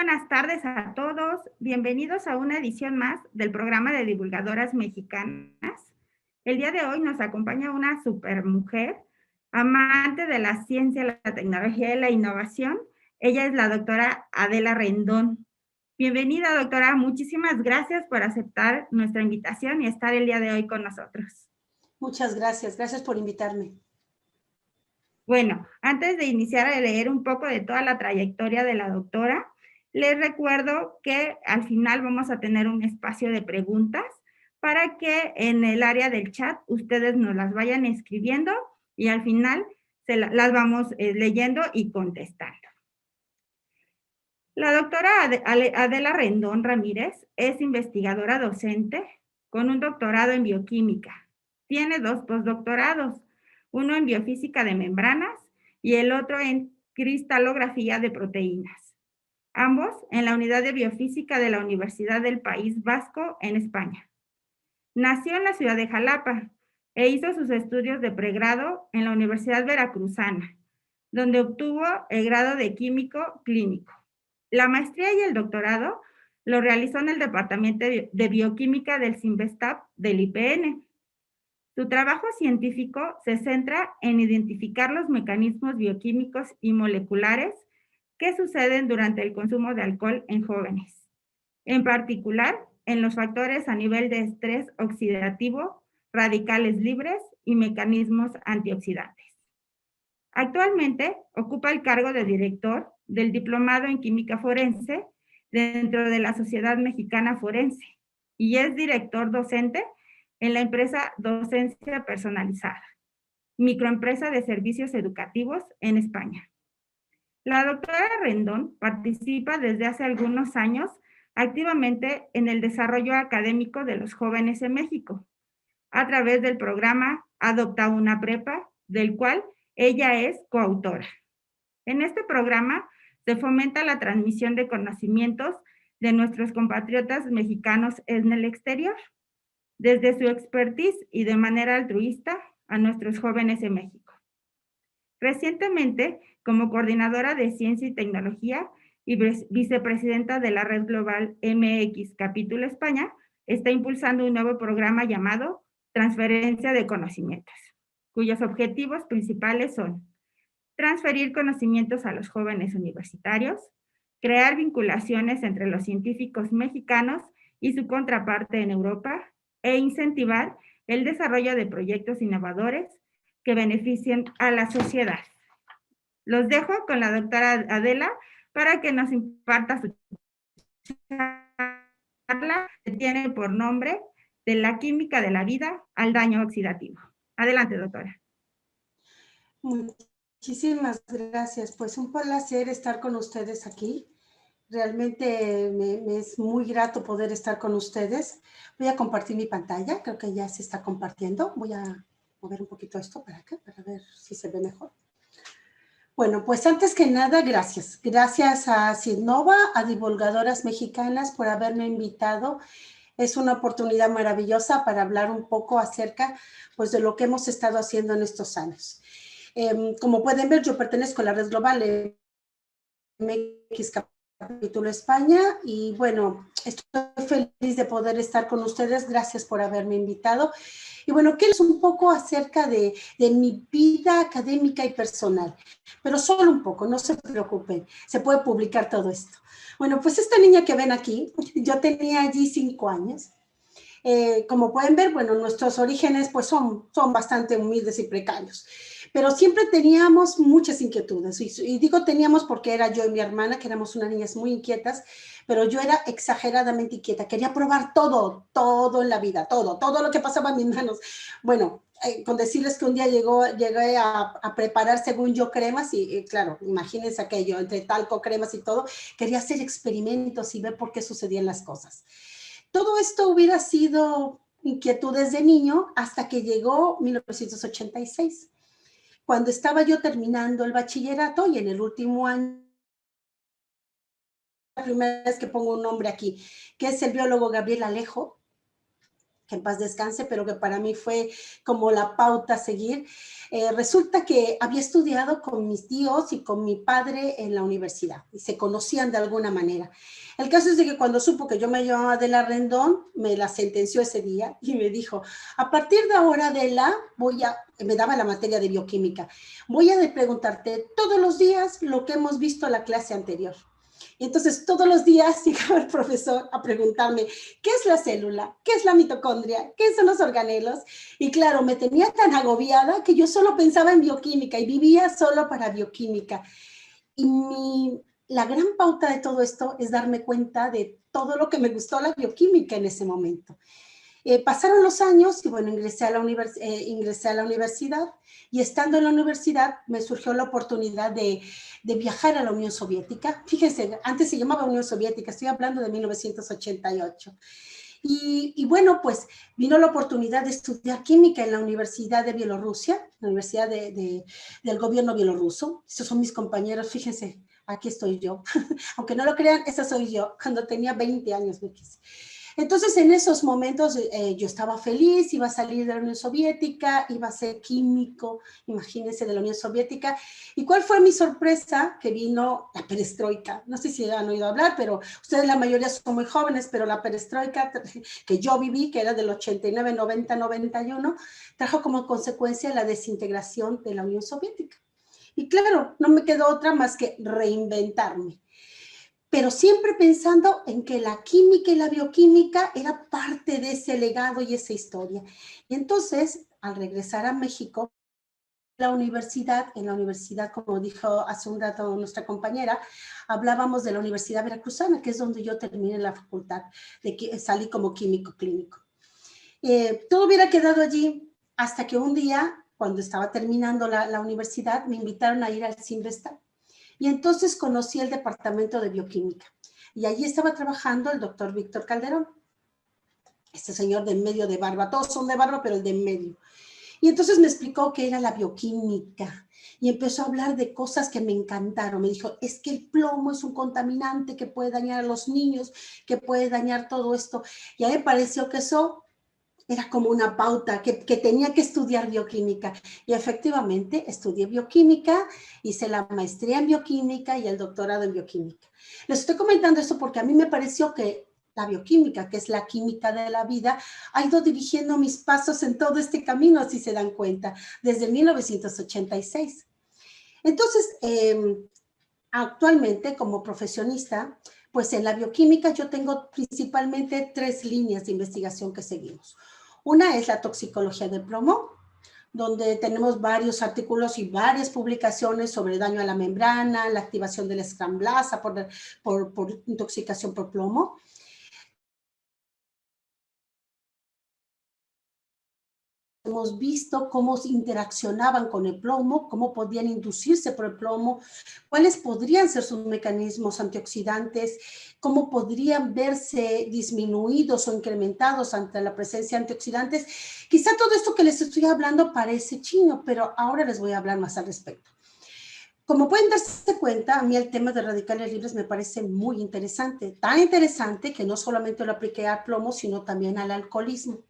buenas tardes a todos. Bienvenidos a una edición más del programa de Divulgadoras Mexicanas. El día de hoy nos acompaña una supermujer, amante de la ciencia, la tecnología y la innovación. Ella es la doctora Adela Rendón. Bienvenida, doctora. Muchísimas gracias por aceptar nuestra invitación y estar el día de hoy con nosotros. Muchas gracias. Gracias por invitarme. Bueno, antes de iniciar a leer un poco de toda la trayectoria de la doctora, les recuerdo que al final vamos a tener un espacio de preguntas para que en el área del chat ustedes nos las vayan escribiendo y al final las vamos leyendo y contestando. La doctora Adela Rendón Ramírez es investigadora docente con un doctorado en bioquímica. Tiene 2 postdoctorados, uno en biofísica de membranas y el otro en cristalografía de proteínas. Ambos en la unidad de biofísica de la Universidad del País Vasco en España. Nació en la ciudad de Jalapa e hizo sus estudios de pregrado en la Universidad Veracruzana, donde obtuvo el grado de químico clínico. La maestría y el doctorado lo realizó en el Departamento de Bioquímica del CINVESTAB del IPN. Su trabajo científico se centra en identificar los mecanismos bioquímicos y moleculares que suceden durante el consumo de alcohol en jóvenes, en particular en los factores a nivel de estrés oxidativo, radicales libres y mecanismos antioxidantes. Actualmente ocupa el cargo de director del Diplomado en Química Forense dentro de la Sociedad Mexicana Forense y es director docente en la empresa Docencia Personalizada, microempresa de servicios educativos en España. La doctora Rendón participa desde hace algunos años activamente en el desarrollo académico de los jóvenes en México, a través del programa Adopta una Prepa, del cual ella es coautora. En este programa se fomenta la transmisión de conocimientos de nuestros compatriotas mexicanos en el exterior, desde su expertise y de manera altruista a nuestros jóvenes en México. Recientemente, como coordinadora de Ciencia y Tecnología y vicepresidenta de la Red Global MX Capítulo España, está impulsando un nuevo programa llamado Transferencia de Conocimientos, cuyos objetivos principales son transferir conocimientos a los jóvenes universitarios, crear vinculaciones entre los científicos mexicanos y su contraparte en Europa, e incentivar el desarrollo de proyectos innovadores que beneficien a la sociedad. Los dejo con la doctora Adela para que nos imparta su charla que tiene por nombre De la química de la vida al daño oxidativo. Adelante, doctora. Muchísimas gracias. Pues un placer estar con ustedes aquí. Realmente me es muy grato poder estar con ustedes. Voy a compartir mi pantalla. Creo que ya se está compartiendo. Voy a mover un poquito esto para acá, para ver si se ve mejor. Bueno, pues antes que nada, gracias. Gracias a Ciennova, a Divulgadoras Mexicanas por haberme invitado. Es una oportunidad maravillosa para hablar un poco acerca, pues, de lo que hemos estado haciendo en estos años. Como pueden ver, yo pertenezco a la Red Global MX Capítulo España y bueno, estoy feliz de poder estar con ustedes. Gracias por haberme invitado. Y bueno, ¿qué es un poco acerca de mi vida académica y personal? Pero solo un poco, no se preocupen, se puede publicar todo esto. Bueno, pues esta niña que ven aquí, yo tenía allí 5 años. Como pueden ver, bueno, nuestros orígenes pues son bastante humildes y precarios, pero siempre teníamos muchas inquietudes, y digo teníamos porque era yo y mi hermana, que éramos unas niñas muy inquietas, pero yo era exageradamente inquieta, quería probar todo en la vida, todo lo que pasaba en mis manos. Bueno, con decirles que un día llegué a preparar, según yo, cremas, y claro, imagínense aquello, entre talco, cremas y todo, quería hacer experimentos y ver por qué sucedían las cosas. Todo esto hubiera sido inquietudes de niño hasta que llegó 1986, cuando estaba yo terminando el bachillerato y en el último año, la primera vez que pongo un nombre aquí, que es el biólogo Gabriel Alejo. que en paz descanse, pero que para mí fue como la pauta a seguir. Resulta que había estudiado con mis tíos y con mi padre en la universidad y se conocían de alguna manera. El caso es de que cuando supo que yo me llamaba Adela Rendón, me la sentenció ese día y me dijo, a partir de ahora, Adela, me daba la materia de bioquímica, voy a preguntarte todos los días lo que hemos visto en la clase anterior. Y entonces todos los días llegaba el profesor a preguntarme, ¿qué es la célula? ¿Qué es la mitocondria? ¿Qué son los organelos? Y claro, me tenía tan agobiada que yo solo pensaba en bioquímica y vivía solo para bioquímica. Y la gran pauta de todo esto es darme cuenta de todo lo que me gustó la bioquímica en ese momento. Pasaron los años y bueno, ingresé a la universidad y estando en la universidad me surgió la oportunidad de viajar a la Unión Soviética. Fíjense, antes se llamaba Unión Soviética, estoy hablando de 1988. Y bueno, pues vino la oportunidad de estudiar química en la Universidad de Bielorrusia, la Universidad del gobierno bielorruso. Estos son mis compañeros, fíjense, aquí estoy yo. Aunque no lo crean, esa soy yo, cuando tenía 20 años me quise. Entonces, en esos momentos yo estaba feliz, iba a salir de la Unión Soviética, iba a ser químico, imagínense, de la Unión Soviética. ¿Y cuál fue mi sorpresa? Que vino la perestroika. No sé si han oído hablar, pero ustedes la mayoría son muy jóvenes, pero la perestroika que yo viví, que era del 89, 90, 91, trajo como consecuencia la desintegración de la Unión Soviética. Y claro, no me quedó otra más que reinventarme, pero siempre pensando en que la química y la bioquímica era parte de ese legado y esa historia. Y entonces, al regresar a México, en la universidad, como dijo hace un rato nuestra compañera, hablábamos de la Universidad Veracruzana, que es donde yo terminé la facultad, salí como químico clínico. Todo hubiera quedado allí hasta que un día, cuando estaba terminando la universidad, me invitaron a ir al CINVESTA. Y entonces conocí el departamento de bioquímica. Y allí estaba trabajando el doctor Víctor Calderón, este señor de en medio de barba. Todos son de barba, pero el de en medio. Y entonces me explicó qué era la bioquímica. Y empezó a hablar de cosas que me encantaron. Me dijo, es que el plomo es un contaminante que puede dañar a los niños, que puede dañar todo esto. Y a mí me pareció que eso era como una pauta, que tenía que estudiar bioquímica. Y efectivamente estudié bioquímica, hice la maestría en bioquímica y el doctorado en bioquímica. Les estoy comentando esto porque a mí me pareció que la bioquímica, que es la química de la vida, ha ido dirigiendo mis pasos en todo este camino, si se dan cuenta, desde 1986. Entonces, actualmente como profesionista, pues en la bioquímica yo tengo principalmente 3 líneas de investigación que seguimos. Una es la toxicología del plomo, donde tenemos varios artículos y varias publicaciones sobre daño a la membrana, la activación de la escramblasa por intoxicación por plomo. Hemos visto cómo interaccionaban con el plomo, cómo podían inducirse por el plomo, cuáles podrían ser sus mecanismos antioxidantes, cómo podrían verse disminuidos o incrementados ante la presencia de antioxidantes. Quizá todo esto que les estoy hablando parece chino, pero ahora les voy a hablar más al respecto. Como pueden darse cuenta, a mí el tema de radicales libres me parece muy interesante, tan interesante que no solamente lo apliqué al plomo, sino también al alcoholismo.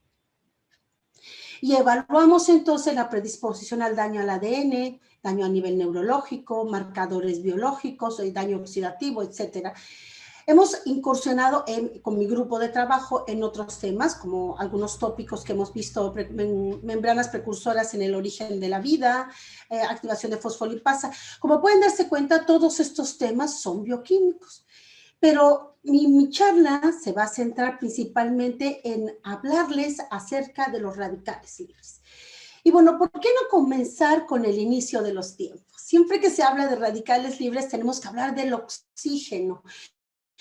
Y evaluamos entonces la predisposición al daño al ADN, daño a nivel neurológico, marcadores biológicos, daño oxidativo, etcétera. Hemos incursionado con mi grupo de trabajo en otros temas, como algunos tópicos que hemos visto, membranas precursoras en el origen de la vida, activación de fosfolipasa. Como pueden darse cuenta, todos estos temas son bioquímicos. Pero mi charla se va a centrar principalmente en hablarles acerca de los radicales libres. Y bueno, ¿por qué no comenzar con el inicio de los tiempos? Siempre que se habla de radicales libres tenemos que hablar del oxígeno.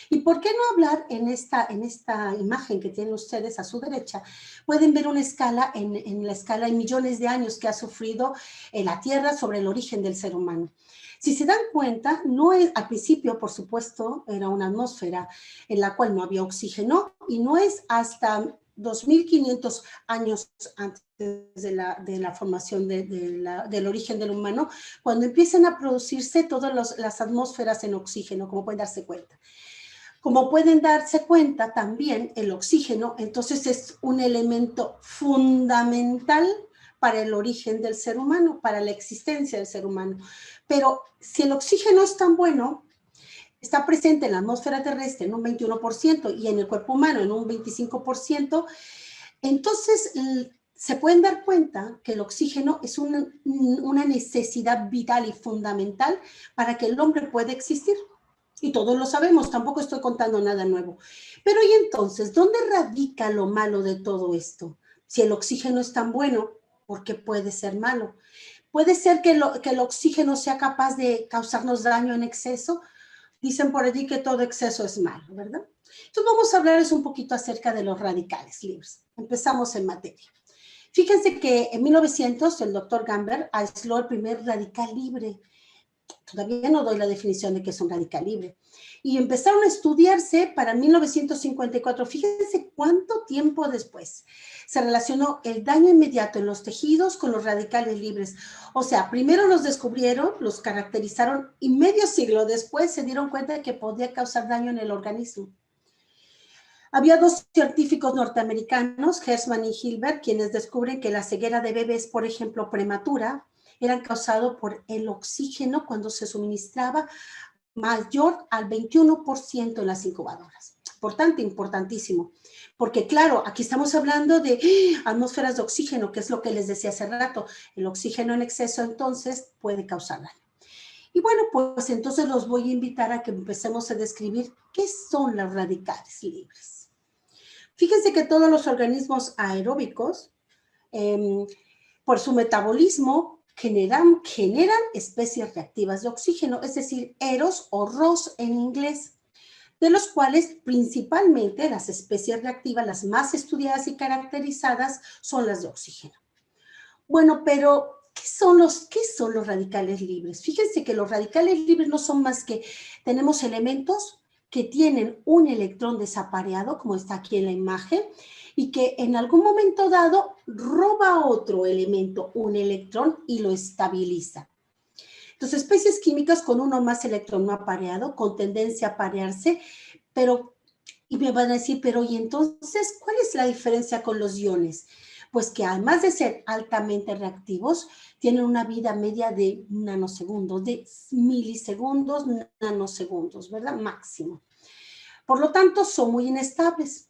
¿Y por qué no hablar en esta imagen que tienen ustedes a su derecha? Pueden ver una escala, en la escala de millones de años que ha sufrido la Tierra sobre el origen del ser humano. Si se dan cuenta, no es, al principio, por supuesto, era una atmósfera en la cual no había oxígeno y no es hasta 2500 años antes de la formación del origen del humano, cuando empiezan a producirse todas las atmósferas en oxígeno, como pueden darse cuenta. Como pueden darse cuenta también, el oxígeno, entonces es un elemento fundamental para el origen del ser humano, para la existencia del ser humano. Pero si el oxígeno es tan bueno, está presente en la atmósfera terrestre en un 21% y en el cuerpo humano en un 25%, entonces se pueden dar cuenta que el oxígeno es una necesidad vital y fundamental para que el hombre pueda existir. Y todos lo sabemos, tampoco estoy contando nada nuevo. Pero ¿y entonces dónde radica lo malo de todo esto? Si el oxígeno es tan bueno, ¿por qué puede ser malo? ¿Puede ser que el oxígeno sea capaz de causarnos daño en exceso? Dicen por allí que todo exceso es malo, ¿verdad? Entonces vamos a hablarles un poquito acerca de los radicales libres. Empezamos en materia. Fíjense que en 1900 el doctor Gamber aisló el primer radical libre. Todavía no doy la definición de qué es un radical libre. Y empezaron a estudiarse para 1954. Fíjense cuánto tiempo después se relacionó el daño inmediato en los tejidos con los radicales libres. O sea, primero los descubrieron, los caracterizaron y medio siglo después se dieron cuenta de que podía causar daño en el organismo. Había dos científicos norteamericanos, Hersman y Hilbert, quienes descubren que la ceguera de bebés, por ejemplo, prematura, eran causados por el oxígeno cuando se suministraba mayor al 21% en las incubadoras. Importante, importantísimo. Porque claro, aquí estamos hablando de atmósferas de oxígeno, que es lo que les decía hace rato. El oxígeno en exceso entonces puede causar daño. Y bueno, pues entonces los voy a invitar a que empecemos a describir qué son los radicales libres. Fíjense que todos los organismos aeróbicos, por su metabolismo, generan especies reactivas de oxígeno, es decir, EROS o ROS en inglés, de los cuales principalmente las especies reactivas, las más estudiadas y caracterizadas, son las de oxígeno. Bueno, pero ¿qué son los radicales libres? Fíjense que los radicales libres no son más que tenemos elementos que tienen un electrón desapareado, como está aquí en la imagen, y que en algún momento dado roba otro elemento, un electrón, y lo estabiliza. Entonces, especies químicas con uno o más electrón no apareado, con tendencia a aparearse, y me van a decir, pero ¿y entonces cuál es la diferencia con los iones? Pues que además de ser altamente reactivos, tienen una vida media de nanosegundos, de milisegundos, nanosegundos, ¿verdad? Máximo. Por lo tanto, son muy inestables.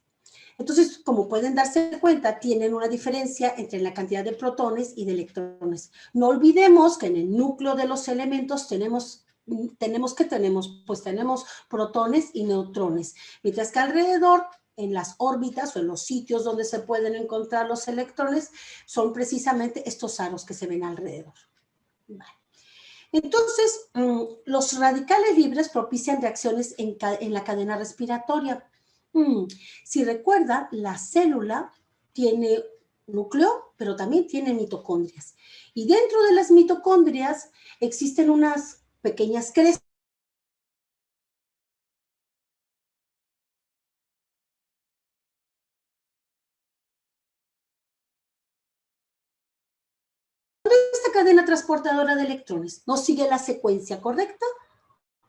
Entonces, como pueden darse cuenta, tienen una diferencia entre la cantidad de protones y de electrones. No olvidemos que en el núcleo de los elementos tenemos protones y neutrones, mientras que alrededor, en las órbitas o en los sitios donde se pueden encontrar los electrones, son precisamente estos aros que se ven alrededor. Vale. Entonces, los radicales libres propician reacciones en la cadena respiratoria. Si recuerda, la célula tiene núcleo, pero también tiene mitocondrias. Y dentro de las mitocondrias existen unas pequeñas crestas. Esta cadena transportadora de electrones no sigue la secuencia correcta,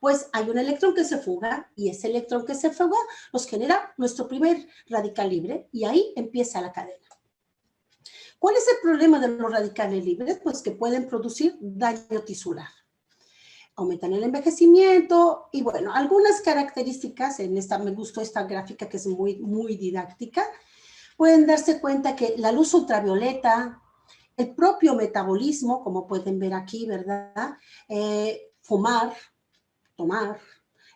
pues hay un electrón que se fuga y ese electrón que se fuga nos genera nuestro primer radical libre y ahí empieza la cadena. ¿Cuál es el problema de los radicales libres? Pues que pueden producir daño tisular. Aumentan el envejecimiento y bueno, algunas características, me gustó esta gráfica que es muy, muy didáctica, pueden darse cuenta que la luz ultravioleta, el propio metabolismo, como pueden ver aquí, ¿verdad? Fumar, tomar,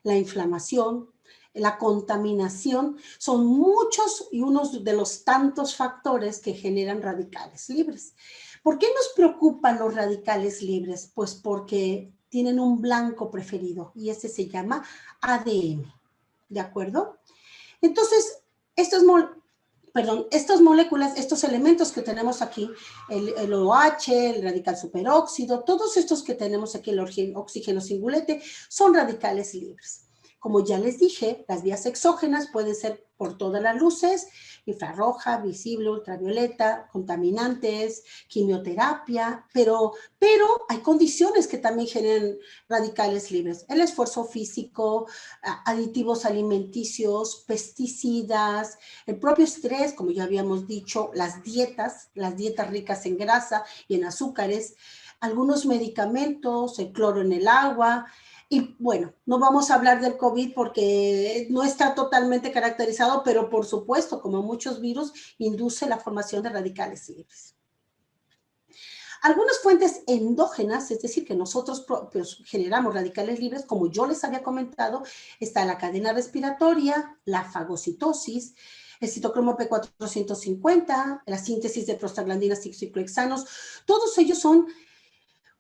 la inflamación, la contaminación, son muchos y unos de los tantos factores que generan radicales libres. ¿Por qué nos preocupan los radicales libres? Pues porque tienen un blanco preferido y ese se llama ADN, ¿de acuerdo? Entonces, estas moléculas, estos elementos que tenemos aquí, el OH, el radical superóxido, todos estos que tenemos aquí, el oxígeno singulete, son radicales libres. Como ya les dije, las vías exógenas pueden ser por todas las luces, infrarroja, visible, ultravioleta, contaminantes, quimioterapia, pero hay condiciones que también generan radicales libres. El esfuerzo físico, aditivos alimenticios, pesticidas, el propio estrés, como ya habíamos dicho, las dietas ricas en grasa y en azúcares, algunos medicamentos, el cloro en el agua. Y bueno, no vamos a hablar del COVID porque no está totalmente caracterizado, pero por supuesto, como muchos virus, induce la formación de radicales libres. Algunas fuentes endógenas, es decir, que nosotros propios generamos radicales libres, como yo les había comentado, está la cadena respiratoria, la fagocitosis, el citocromo P450, la síntesis de prostaglandinas y ciclohexanos. Todos ellos son,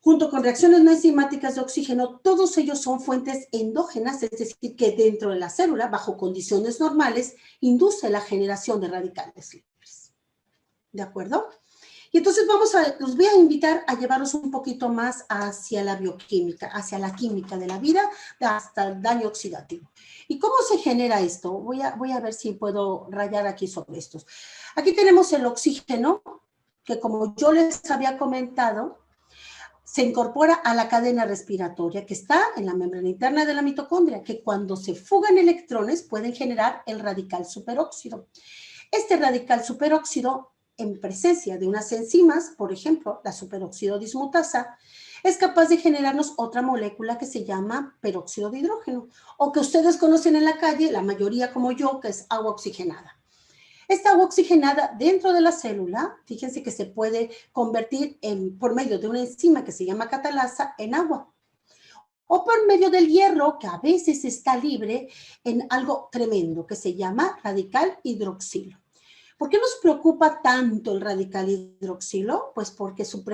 junto con reacciones no enzimáticas de oxígeno, todos ellos son fuentes endógenas, es decir, que dentro de la célula, bajo condiciones normales, induce la generación de radicales libres. ¿De acuerdo? Y entonces los voy a invitar a llevarlos un poquito más hacia la bioquímica, hacia la química de la vida, hasta el daño oxidativo. ¿Y cómo se genera esto? Voy a ver si puedo rayar aquí sobre estos. Aquí tenemos el oxígeno, que como yo les había comentado, se incorpora a la cadena respiratoria que está en la membrana interna de la mitocondria, que cuando se fugan electrones pueden generar el radical superóxido. Este radical superóxido, en presencia de unas enzimas, por ejemplo, la superóxido dismutasa, es capaz de generarnos otra molécula que se llama peróxido de hidrógeno, o que ustedes conocen en la calle, la mayoría como yo, que es agua oxigenada. Esta agua oxigenada dentro de la célula, fíjense que se puede convertir por medio de una enzima que se llama catalasa en agua, o por medio del hierro, que a veces está libre, en algo tremendo que se llama radical hidroxilo. ¿Por qué nos preocupa tanto el radical hidroxilo? Pues porque su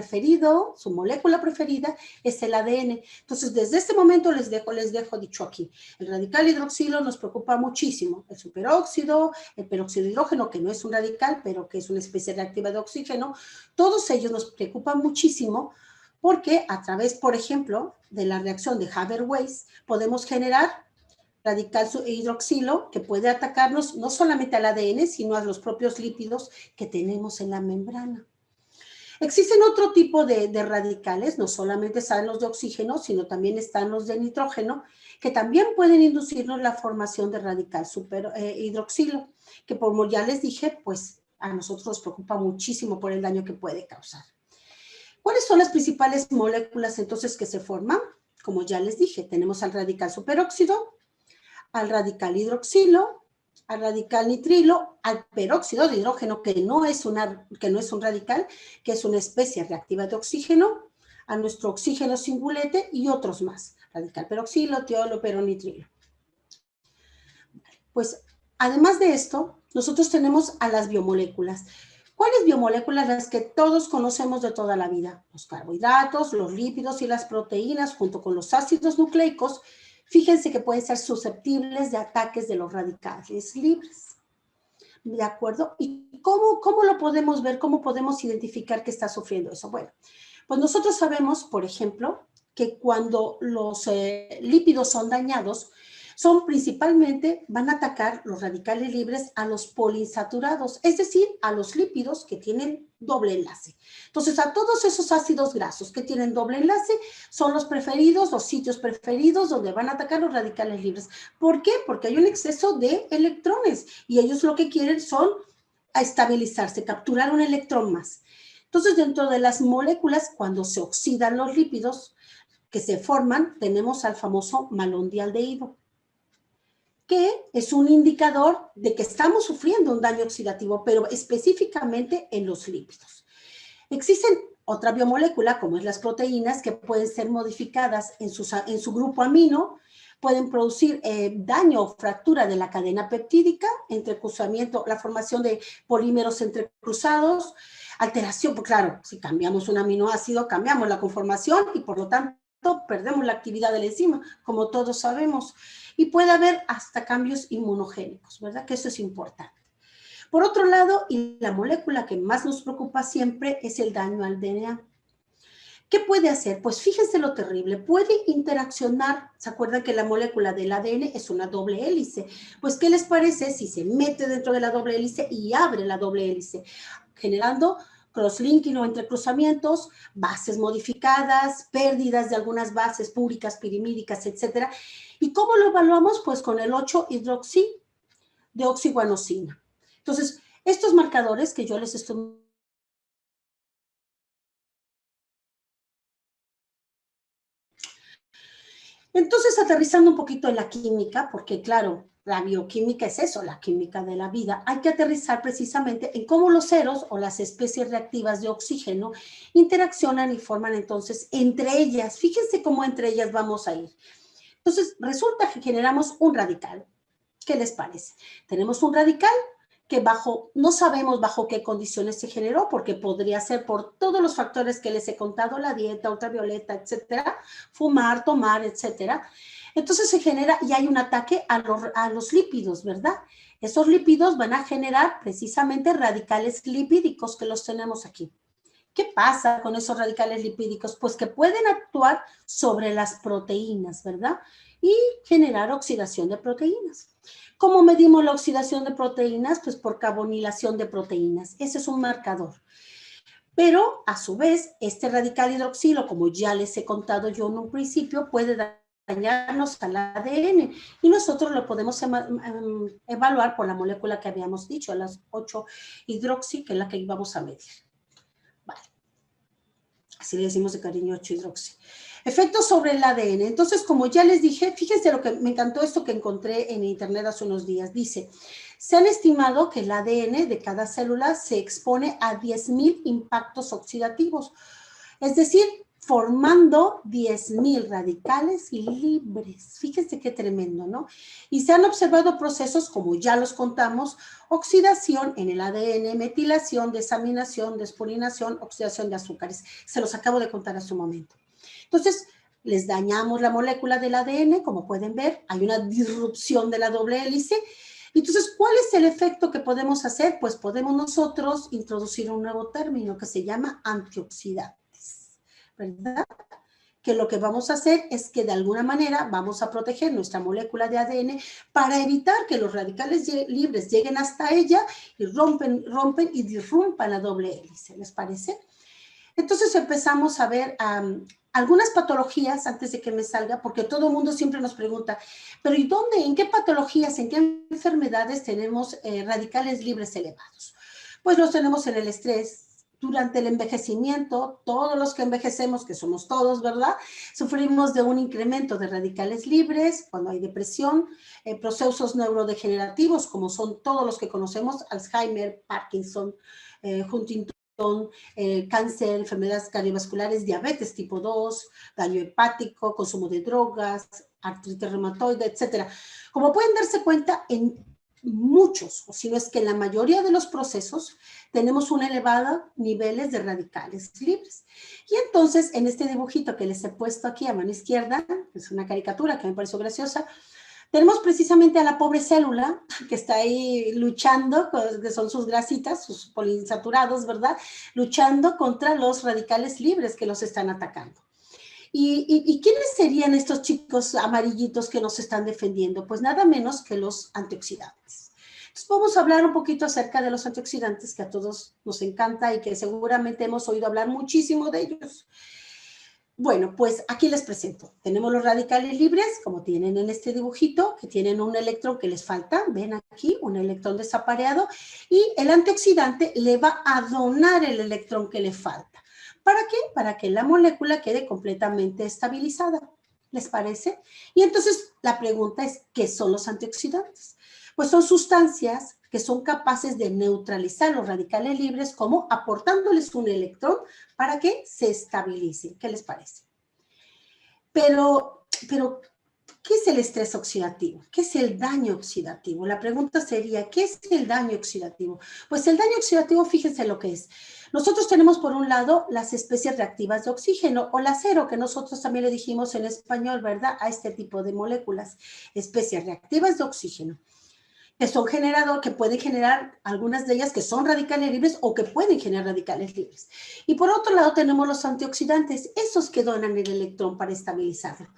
molécula preferida es el ADN. Entonces, desde este momento les dejo dicho aquí. El radical hidroxilo nos preocupa muchísimo. El superóxido, el peróxido de hidrógeno, que no es un radical, pero que es una especie reactiva de oxígeno, todos ellos nos preocupan muchísimo porque a través, por ejemplo, de la reacción de Haber-Weiss, podemos generar radical hidroxilo, que puede atacarnos no solamente al ADN, sino a los propios lípidos que tenemos en la membrana. Existen otro tipo de radicales, no solamente están los de oxígeno, sino también están los de nitrógeno, que también pueden inducirnos la formación de radical hidroxilo, que como ya les dije, pues a nosotros nos preocupa muchísimo por el daño que puede causar. ¿Cuáles son las principales moléculas entonces que se forman? Como ya les dije, tenemos al radical superóxido, al radical hidroxilo, al radical nitrilo, al peróxido de hidrógeno, que no es un radical, que es una especie reactiva de oxígeno, a nuestro oxígeno singulete y otros más, radical peroxilo, tiolo, peronitrilo. Pues, además de esto, nosotros tenemos a las biomoléculas. ¿Cuáles biomoléculas? Las que todos conocemos de toda la vida. Los carbohidratos, los lípidos y las proteínas, junto con los ácidos nucleicos. Fíjense que pueden ser susceptibles de ataques de los radicales libres. ¿De acuerdo? ¿Y cómo lo podemos ver? ¿Cómo podemos identificar que está sufriendo eso? Bueno, pues nosotros sabemos, por ejemplo, que cuando los lípidos son dañados, van a atacar los radicales libres a los poliinsaturados, es decir, a los lípidos que tienen doble enlace. Entonces, a todos esos ácidos grasos que tienen doble enlace son los preferidos, los sitios preferidos donde van a atacar los radicales libres. ¿Por qué? Porque hay un exceso de electrones y ellos lo que quieren son estabilizarse, capturar un electrón más. Entonces, dentro de las moléculas, cuando se oxidan los lípidos que se forman, tenemos al famoso malondialdehído, que es un indicador de que estamos sufriendo un daño oxidativo, pero específicamente en los lípidos. Existen otra biomolécula, como es las proteínas, que pueden ser modificadas en su grupo amino, pueden producir daño o fractura de la cadena peptídica, entrecruzamiento, la formación de polímeros entrecruzados, alteración, pues claro, si cambiamos un aminoácido, cambiamos la conformación y por lo tanto perdemos la actividad de la enzima, como todos sabemos. Y puede haber hasta cambios inmunogénicos, ¿verdad? Que eso es importante. Por otro lado, y la molécula que más nos preocupa siempre es el daño al DNA. ¿Qué puede hacer? Pues fíjense lo terrible, puede interaccionar, ¿se acuerdan que la molécula del ADN es una doble hélice? Pues, ¿qué les parece si se mete dentro de la doble hélice y abre la doble hélice, generando crosslinking o entrecruzamientos, bases modificadas, pérdidas de algunas bases púricas, pirimídicas, etcétera? ¿Y cómo lo evaluamos? Pues con el 8-hidroxideoxiguanosina. Entonces, estos marcadores que yo les estoy... Entonces, aterrizando un poquito en la química, porque claro, la bioquímica es eso, la química de la vida, hay que aterrizar precisamente en cómo los ceros o las especies reactivas de oxígeno interaccionan y forman entonces entre ellas. Fíjense cómo entre ellas vamos a ir. Entonces, resulta que generamos un radical. ¿Qué les parece? Tenemos un radical que no sabemos bajo qué condiciones se generó, porque podría ser por todos los factores que les he contado, la dieta, ultravioleta, etcétera, fumar, tomar, etcétera. Entonces se genera y hay un ataque a los lípidos, ¿verdad? Esos lípidos van a generar precisamente radicales lipídicos que los tenemos aquí. ¿Qué pasa con esos radicales lipídicos? Pues que pueden actuar sobre las proteínas, ¿verdad? Y generar oxidación de proteínas. ¿Cómo medimos la oxidación de proteínas? Pues por carbonilación de proteínas. Ese es un marcador. Pero, a su vez, este radical hidroxilo, como ya les he contado yo en un principio, puede dañarnos al ADN y nosotros lo podemos evaluar por la molécula que habíamos dicho, las 8-hidroxi, que es la que íbamos a medir. Vale. Así le decimos de cariño 8-hidroxi. Efectos sobre el ADN. Entonces, como ya les dije, fíjense lo que me encantó esto que encontré en internet hace unos días. Dice, se han estimado que el ADN de cada célula se expone a 10,000 impactos oxidativos. Es decir, formando 10,000 radicales libres. Fíjense qué tremendo, ¿no? Y se han observado procesos, como ya los contamos, oxidación en el ADN, metilación, desaminación, despurinación, oxidación de azúcares. Se los acabo de contar hace un momento. Entonces, les dañamos la molécula del ADN, como pueden ver, hay una disrupción de la doble hélice. Entonces, ¿cuál es el efecto que podemos hacer? Pues podemos nosotros introducir un nuevo término que se llama antioxidantes, ¿verdad? Que lo que vamos a hacer es que de alguna manera vamos a proteger nuestra molécula de ADN para evitar que los radicales libres lleguen hasta ella y rompen y disrumpan la doble hélice, ¿les parece? Entonces empezamos a ver algunas patologías antes de que me salga, porque todo el mundo siempre nos pregunta, pero ¿y dónde, en qué patologías, en qué enfermedades tenemos radicales libres elevados? Pues los tenemos en el estrés, durante el envejecimiento, todos los que envejecemos, que somos todos, ¿verdad? Sufrimos de un incremento de radicales libres, cuando hay depresión, procesos neurodegenerativos, como son todos los que conocemos, Alzheimer, Parkinson, Huntington, cáncer, enfermedades cardiovasculares, diabetes tipo 2, daño hepático, consumo de drogas, artritis reumatoide, etcétera. Como pueden darse cuenta, en muchos, o si no es que en la mayoría de los procesos, tenemos un elevado niveles de radicales libres. Y entonces, en este dibujito que les he puesto aquí a mano izquierda, que es una caricatura que me pareció graciosa, tenemos precisamente a la pobre célula que está ahí luchando, que son sus grasitas, sus poliinsaturados, ¿verdad? Luchando contra los radicales libres que los están atacando. ¿Y quiénes serían estos chicos amarillitos que nos están defendiendo? Pues nada menos que los antioxidantes. Entonces vamos a hablar un poquito acerca de los antioxidantes que a todos nos encanta y que seguramente hemos oído hablar muchísimo de ellos. Bueno, pues aquí les presento. Tenemos los radicales libres, como tienen en este dibujito, que tienen un electrón que les falta. Ven aquí, un electrón desapareado. Y el antioxidante le va a donar el electrón que le falta. ¿Para qué? Para que la molécula quede completamente estabilizada. ¿Les parece? Y entonces la pregunta es, ¿qué son los antioxidantes? Pues son sustancias que son capaces de neutralizar los radicales libres, como aportándoles un electrón para que se estabilicen. ¿Qué les parece? Pero, ¿qué es el estrés oxidativo? ¿Qué es el daño oxidativo? La pregunta sería, ¿qué es el daño oxidativo? Pues el daño oxidativo, fíjense lo que es. Nosotros tenemos por un lado las especies reactivas de oxígeno o la acero, que nosotros también le dijimos en español, ¿verdad? A este tipo de moléculas, especies reactivas de oxígeno. que son que pueden generar algunas de ellas que son radicales libres o que pueden generar radicales libres. Y por otro lado tenemos los antioxidantes, esos que donan el electrón para estabilizarlo.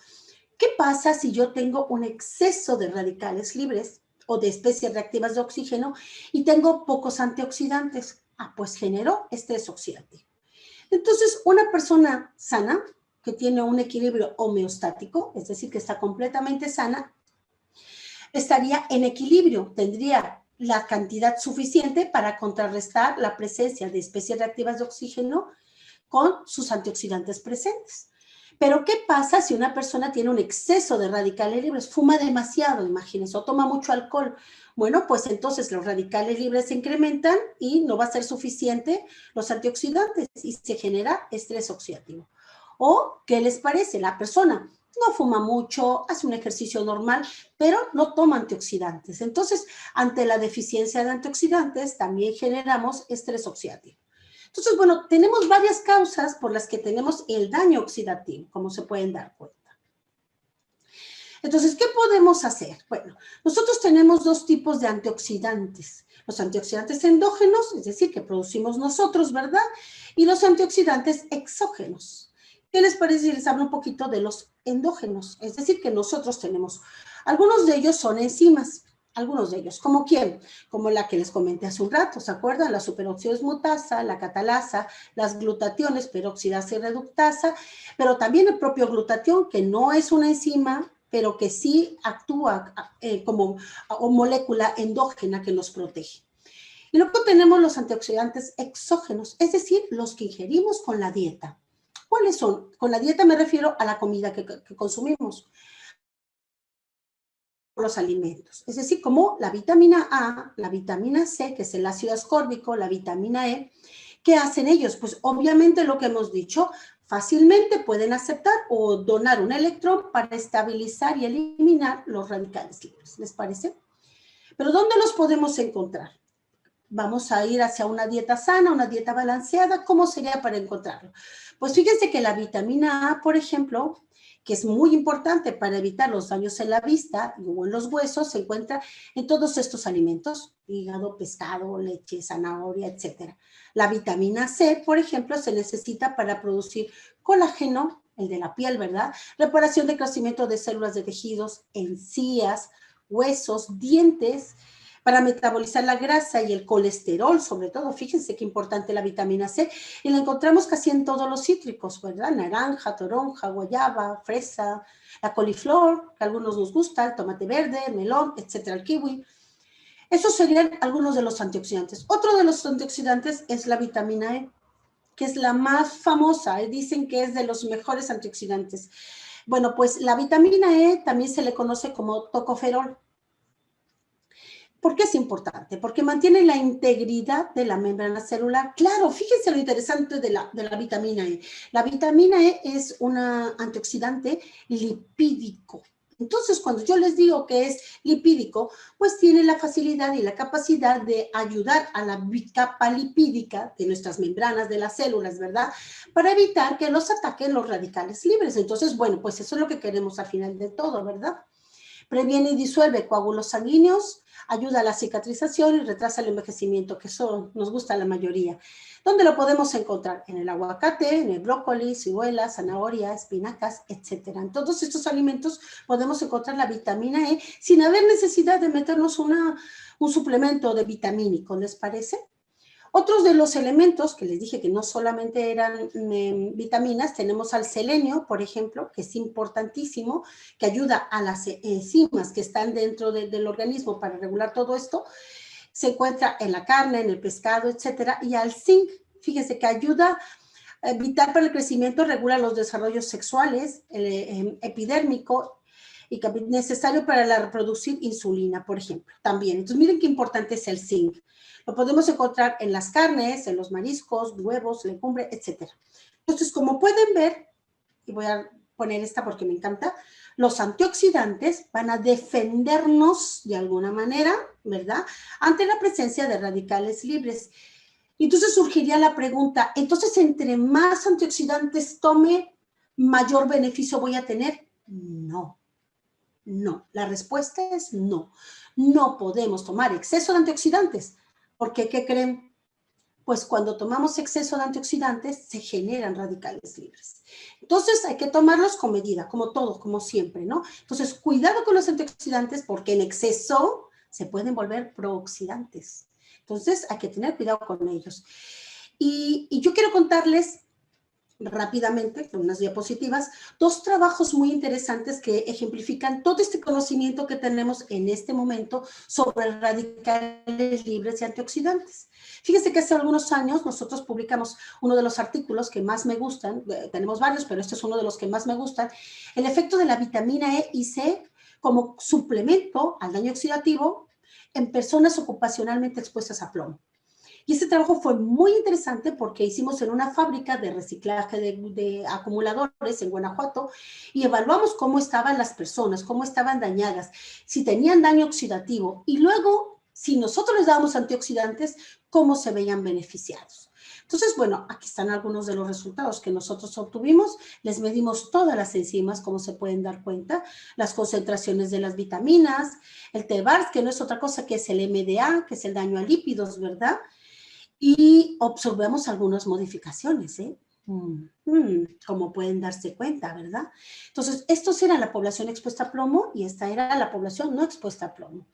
¿Qué pasa si yo tengo un exceso de radicales libres o de especies reactivas de oxígeno y tengo pocos antioxidantes? Pues genero estrés oxidativo. Entonces, una persona sana, que tiene un equilibrio homeostático, es decir, que está completamente sana, estaría en equilibrio, tendría la cantidad suficiente para contrarrestar la presencia de especies reactivas de oxígeno con sus antioxidantes presentes. Pero, ¿qué pasa si una persona tiene un exceso de radicales libres? Fuma demasiado, imagínense, o toma mucho alcohol. Bueno, pues entonces los radicales libres se incrementan y no va a ser suficiente los antioxidantes y se genera estrés oxidativo. ¿O qué les parece? La persona no fuma mucho, hace un ejercicio normal, pero no toma antioxidantes. Entonces, ante la deficiencia de antioxidantes, también generamos estrés oxidativo. Entonces, bueno, tenemos varias causas por las que tenemos el daño oxidativo, como se pueden dar cuenta. Entonces, ¿qué podemos hacer? Bueno, nosotros tenemos dos tipos de antioxidantes. Los antioxidantes endógenos, es decir, que producimos nosotros, ¿verdad? Y los antioxidantes exógenos. ¿Qué les parece si les hablo un poquito de los endógenos? Es decir, que nosotros tenemos. Algunos de ellos son enzimas. Algunos de ellos, ¿como quién? Como la que les comenté hace un rato, ¿se acuerdan? La superoxidosmutasa, la catalasa, las glutationes, peroxidasa y reductasa, pero también el propio glutatión, que no es una enzima, pero que sí actúa como molécula endógena que nos protege. Y luego tenemos los antioxidantes exógenos, es decir, los que ingerimos con la dieta. ¿Cuáles son? Con la dieta me refiero a la comida que consumimos. Los alimentos, es decir, como la vitamina A, la vitamina C, que es el ácido ascórbico, la vitamina E. ¿Qué hacen ellos? Pues obviamente lo que hemos dicho, fácilmente pueden aceptar o donar un electrón para estabilizar y eliminar los radicales libres, ¿les parece? Pero ¿dónde los podemos encontrar? Vamos a ir hacia una dieta sana, una dieta balanceada. ¿Cómo sería para encontrarlo? Pues fíjense que la vitamina A, por ejemplo, que es muy importante para evitar los daños en la vista o en los huesos, se encuentra en todos estos alimentos, hígado, pescado, leche, zanahoria, etc. La vitamina C, por ejemplo, se necesita para producir colágeno, el de la piel, ¿verdad? Reparación de crecimiento de células de tejidos, encías, huesos, dientes, para metabolizar la grasa y el colesterol, sobre todo. Fíjense qué importante la vitamina C, y la encontramos casi en todos los cítricos, ¿verdad? Naranja, toronja, guayaba, fresa, la coliflor, que a algunos nos gusta, el tomate verde, el melón, etcétera, el kiwi. Esos serían algunos de los antioxidantes. Otro de los antioxidantes es la vitamina E, que es la más famosa, dicen que es de los mejores antioxidantes. Bueno, pues la vitamina E también se le conoce como tocoferol. ¿Por qué es importante? Porque mantiene la integridad de la membrana celular. Claro, fíjense lo interesante de la vitamina E. La vitamina E es un antioxidante lipídico. Entonces, cuando yo les digo que es lipídico, pues tiene la facilidad y la capacidad de ayudar a la capa lipídica de nuestras membranas de las células, ¿verdad? Para evitar que los ataquen los radicales libres. Entonces, bueno, pues eso es lo que queremos al final de todo, ¿verdad? Previene y disuelve coágulos sanguíneos, ayuda a la cicatrización y retrasa el envejecimiento, que eso nos gusta a la mayoría. ¿Dónde lo podemos encontrar? En el aguacate, en el brócoli, ciruelas, zanahoria, espinacas, etc. En todos estos alimentos podemos encontrar la vitamina E sin haber necesidad de meternos un suplemento de vitamínico, ¿les parece? Otros de los elementos que les dije que no solamente eran vitaminas, tenemos al selenio, por ejemplo, que es importantísimo, que ayuda a las enzimas que están dentro del organismo para regular todo esto. Se encuentra en la carne, en el pescado, etcétera. Y al zinc, fíjense que ayuda vital para el crecimiento, regula los desarrollos sexuales, el epidérmico, y necesario para la reproducir insulina, por ejemplo, también. Entonces, miren qué importante es el zinc. Lo podemos encontrar en las carnes, en los mariscos, huevos, legumbre, etc. Entonces, como pueden ver, y voy a poner esta porque me encanta, los antioxidantes van a defendernos de alguna manera, ¿verdad?, ante la presencia de radicales libres. Entonces surgiría la pregunta, entonces, entre más antioxidantes tome, ¿mayor beneficio voy a tener? No. No, la respuesta es no. No podemos tomar exceso de antioxidantes, porque ¿qué creen? Pues cuando tomamos exceso de antioxidantes se generan radicales libres. Entonces hay que tomarlos con medida, como todo, como siempre, ¿no? Entonces cuidado con los antioxidantes porque en exceso se pueden volver prooxidantes. Entonces hay que tener cuidado con ellos. Y yo quiero contarles rápidamente, con unas diapositivas, dos trabajos muy interesantes que ejemplifican todo este conocimiento que tenemos en este momento sobre radicales libres y antioxidantes. Fíjense que hace algunos años nosotros publicamos uno de los artículos que más me gustan, tenemos varios, pero este es uno de los que más me gustan, el efecto de la vitamina E y C como suplemento al daño oxidativo en personas ocupacionalmente expuestas a plomo. Y este trabajo fue muy interesante porque hicimos en una fábrica de reciclaje de acumuladores en Guanajuato y evaluamos cómo estaban las personas, cómo estaban dañadas, si tenían daño oxidativo y luego, si nosotros les dábamos antioxidantes, cómo se veían beneficiados. Entonces, bueno, aquí están algunos de los resultados que nosotros obtuvimos. Les medimos todas las enzimas, como se pueden dar cuenta, las concentraciones de las vitaminas, el TBARS, que no es otra cosa que es el MDA, que es el daño a lípidos, ¿verdad? Y observamos algunas modificaciones, ¿eh? Como pueden darse cuenta, ¿verdad? Entonces, estos era la población expuesta a plomo y esta era la población no expuesta a plomo.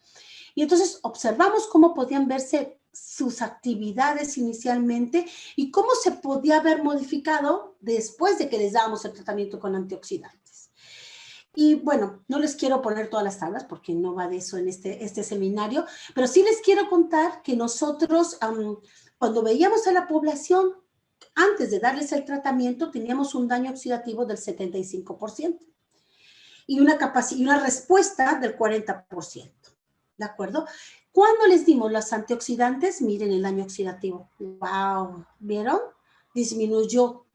Y entonces observamos cómo podían verse sus actividades inicialmente y cómo se podía haber modificado después de que les dábamos el tratamiento con antioxidantes. Y bueno, no les quiero poner todas las tablas porque no va de eso en este seminario, pero sí les quiero contar que nosotros, cuando veíamos a la población, antes de darles el tratamiento, teníamos un daño oxidativo del 75% y una respuesta del 40%. ¿De acuerdo? Cuando les dimos los antioxidantes, miren el daño oxidativo. ¡Wow! ¿Vieron? Disminuyó.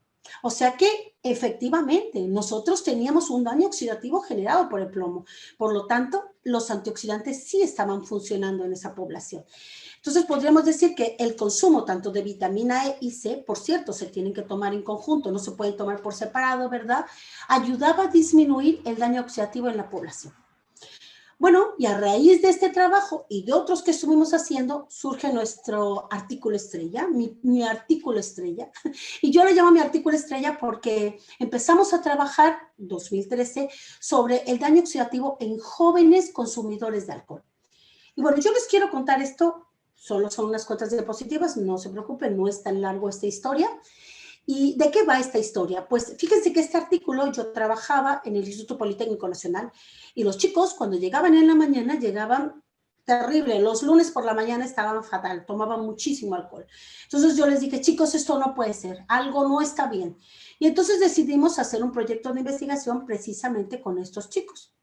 O sea que efectivamente nosotros teníamos un daño oxidativo generado por el plomo. Por lo tanto, los antioxidantes sí estaban funcionando en esa población. Entonces podríamos decir que el consumo tanto de vitamina E y C, por cierto, se tienen que tomar en conjunto, no se pueden tomar por separado, ¿verdad? Ayudaba a disminuir el daño oxidativo en la población. Bueno, y a raíz de este trabajo y de otros que estuvimos haciendo, surge nuestro artículo estrella, mi artículo estrella. Y yo le llamo mi artículo estrella porque empezamos a trabajar, 2013, sobre el daño oxidativo en jóvenes consumidores de alcohol. Y bueno, yo les quiero contar esto, solo son unas cuantas diapositivas, no se preocupen, no es tan largo esta historia. ¿Y de qué va esta historia? Pues fíjense que este artículo yo trabajaba en el Instituto Politécnico Nacional y los chicos cuando llegaban en la mañana llegaban terrible, los lunes por la mañana estaban fatal, tomaban muchísimo alcohol. Entonces yo les dije, chicos, esto no puede ser, algo no está bien. Y entonces decidimos hacer un proyecto de investigación precisamente con estos chicos.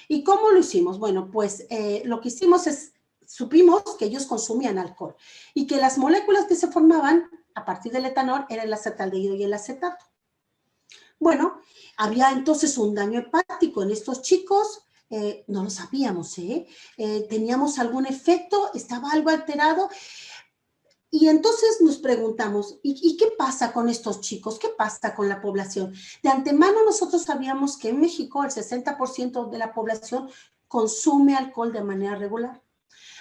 ¿Y cómo lo hicimos? Bueno, pues lo que hicimos es, supimos que ellos consumían alcohol y que las moléculas que se formaban a partir del etanol era el acetaldehído y el acetato. Bueno, había entonces un daño hepático en estos chicos, no lo sabíamos, teníamos algún efecto, estaba algo alterado. Y entonces nos preguntamos, ¿y qué pasa con estos chicos? ¿Qué pasa con la población? De antemano nosotros sabíamos que en México el 60% de la población consume alcohol de manera regular.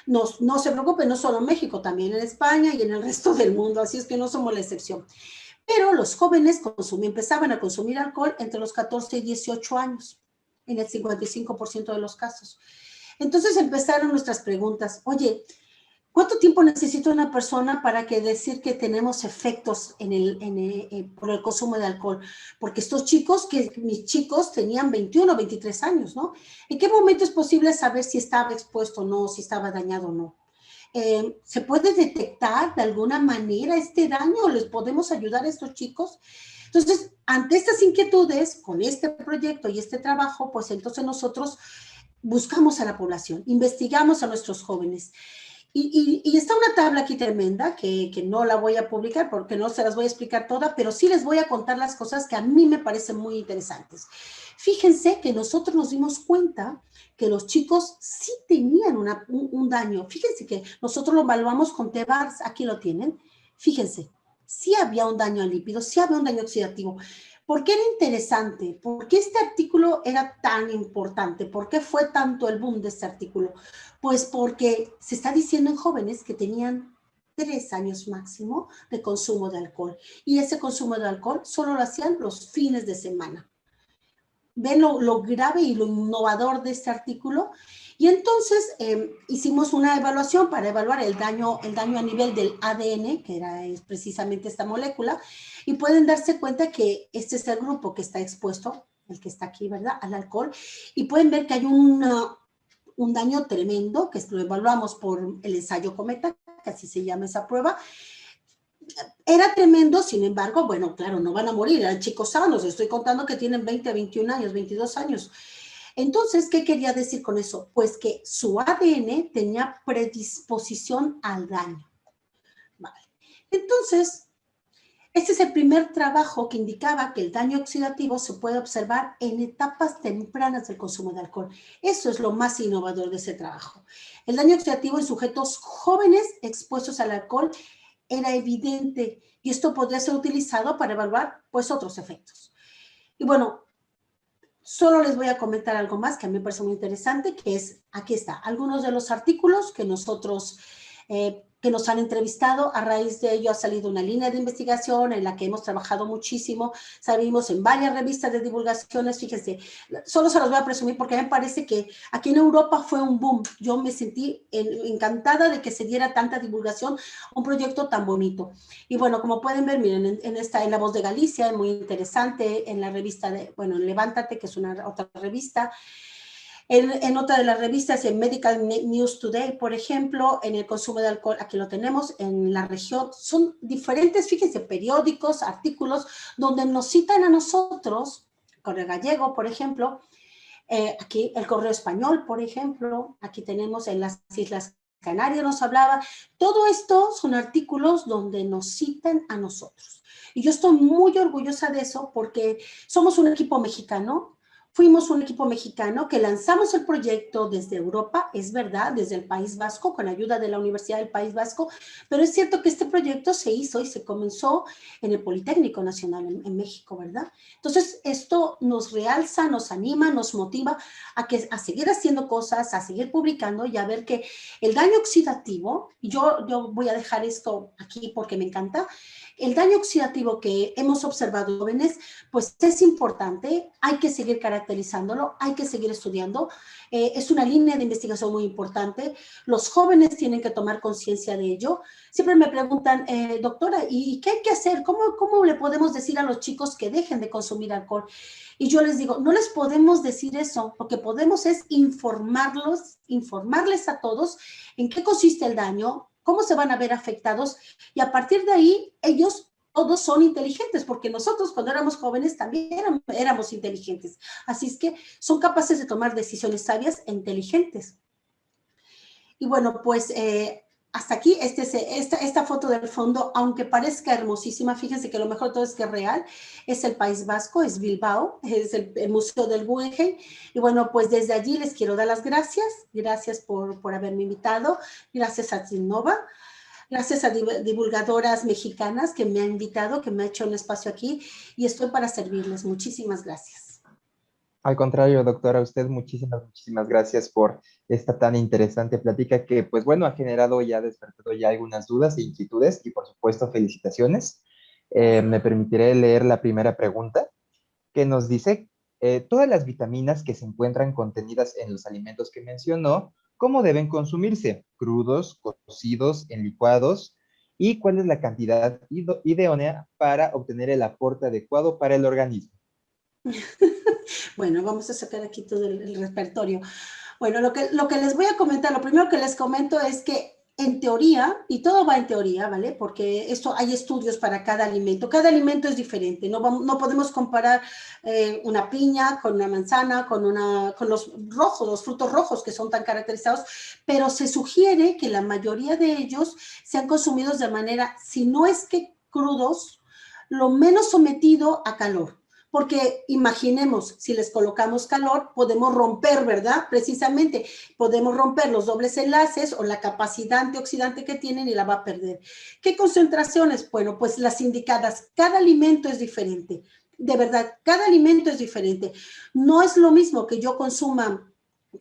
No se preocupen, no solo en México, también en España y en el resto del mundo, así es que no somos la excepción. Pero los jóvenes empezaban a consumir alcohol entre los 14 y 18 años, en el 55% de los casos. Entonces empezaron nuestras preguntas, oye, ¿cuánto tiempo necesita una persona para decir que tenemos efectos por el consumo de alcohol? Porque mis chicos tenían 21 o 23 años, ¿no? ¿En qué momento es posible saber si estaba expuesto o no, si estaba dañado o no? ¿Se puede detectar de alguna manera este daño? ¿Les podemos ayudar a estos chicos? Entonces, ante estas inquietudes, con este proyecto y este trabajo, pues entonces nosotros buscamos a la población, investigamos a nuestros jóvenes. Y está una tabla aquí tremenda que no la voy a publicar porque no se las voy a explicar toda, pero sí les voy a contar las cosas que a mí me parecen muy interesantes. Fíjense que nosotros nos dimos cuenta que los chicos sí tenían un daño. Fíjense que nosotros lo evaluamos con TBARS, aquí lo tienen. Fíjense, sí había un daño al lípido, sí había un daño oxidativo. ¿Por qué era interesante? ¿Por qué este artículo era tan importante? ¿Por qué fue tanto el boom de este artículo? Pues porque se está diciendo en jóvenes que tenían 3 años máximo de consumo de alcohol. Y ese consumo de alcohol solo lo hacían los fines de semana. ¿Ven lo grave y lo innovador de este artículo? Y entonces hicimos una evaluación para evaluar el daño a nivel del ADN, que es precisamente esta molécula, y pueden darse cuenta que este es el grupo que está expuesto, el que está aquí, ¿verdad?, al alcohol, y pueden ver que hay un daño tremendo, que lo evaluamos por el ensayo Cometa, que así se llama esa prueba. Era tremendo, sin embargo, bueno, claro, no van a morir, eran chicos sanos, estoy contando que tienen 20, 21 años, 22 años. Entonces, ¿qué quería decir con eso? Pues que su ADN tenía predisposición al daño. Vale. Entonces, este es el primer trabajo que indicaba que el daño oxidativo se puede observar en etapas tempranas del consumo de alcohol. Eso es lo más innovador de ese trabajo. El daño oxidativo en sujetos jóvenes expuestos al alcohol era evidente y esto podría ser utilizado para evaluar pues otros efectos. Y bueno, solo les voy a comentar algo más que a mí me parece muy interesante, que es, aquí está, algunos de los artículos que nosotros, que nos han entrevistado. A raíz de ello ha salido una línea de investigación en la que hemos trabajado muchísimo, salimos en varias revistas de divulgaciones, fíjense, solo se los voy a presumir porque me parece que aquí en Europa fue un boom. Yo me sentí encantada de que se diera tanta divulgación, un proyecto tan bonito. Y bueno, como pueden ver, miren, en La Voz de Galicia, muy interesante, en la revista en Levántate, que es otra revista, en otra de las revistas, en Medical News Today, por ejemplo, en el consumo de alcohol, aquí lo tenemos, en la región, son diferentes, fíjense, periódicos, artículos, donde nos citan a nosotros, Correo Gallego, por ejemplo, aquí el Correo Español, por ejemplo, aquí tenemos en las Islas Canarias nos hablaba, todo esto son artículos donde nos citan a nosotros. Y yo estoy muy orgullosa de eso porque somos un equipo mexicano. Fuimos un equipo mexicano que lanzamos el proyecto desde Europa, es verdad, desde el País Vasco, con ayuda de la Universidad del País Vasco, pero es cierto que este proyecto se hizo y se comenzó en el Politécnico Nacional en México, ¿verdad? Entonces, esto nos realza, nos anima, nos motiva a seguir haciendo cosas, a seguir publicando y a ver que el daño oxidativo, y yo voy a dejar esto aquí porque me encanta, el daño oxidativo que hemos observado, jóvenes, pues es importante, hay que seguir caracterizándolo, hay que seguir estudiando, es una línea de investigación muy importante, los jóvenes tienen que tomar conciencia de ello. Siempre me preguntan, doctora, ¿y qué hay que hacer? ¿Cómo le podemos decir a los chicos que dejen de consumir alcohol? Y yo les digo, no les podemos decir eso, lo que podemos es informarles a todos en qué consiste el daño, cómo se van a ver afectados, y a partir de ahí ellos todos son inteligentes, porque nosotros cuando éramos jóvenes también éramos inteligentes. Así es que son capaces de tomar decisiones sabias e inteligentes. Y bueno, pues hasta aquí, esta foto del fondo, aunque parezca hermosísima, fíjense que lo mejor de todo es que es real, es el País Vasco, es Bilbao, es el Museo del Guggenheim. Y bueno, pues desde allí les quiero dar las gracias por haberme invitado, gracias a Innova, gracias a divulgadoras mexicanas que me han invitado, que me ha hecho un espacio aquí, y estoy para servirles. Muchísimas gracias. Al contrario, doctora, a usted muchísimas gracias por esta tan interesante plática que, pues bueno, ha generado y ha despertado ya algunas dudas e inquietudes y, por supuesto, felicitaciones. Me permitiré leer la primera pregunta que nos dice, todas las vitaminas que se encuentran contenidas en los alimentos que mencionó, ¿cómo deben consumirse? ¿Crudos, cocidos, en licuados? ¿Y cuál es la cantidad idónea para obtener el aporte adecuado para el organismo? Bueno, vamos a sacar aquí todo el repertorio. Bueno, lo que les voy a comentar, lo primero que les comento es que en teoría, y todo va en teoría, ¿vale? Porque esto hay estudios para cada alimento es diferente, no podemos comparar una piña con una manzana, con los frutos rojos que son tan caracterizados, pero se sugiere que la mayoría de ellos sean consumidos de manera, si no es que crudos, lo menos sometido a calor. Porque imaginemos, si les colocamos calor, podemos romper, ¿verdad? Precisamente, podemos romper los dobles enlaces o la capacidad antioxidante que tienen y la va a perder. ¿Qué concentraciones? Bueno, pues las indicadas. Cada alimento es diferente. De verdad, cada alimento es diferente. No es lo mismo que yo consuma,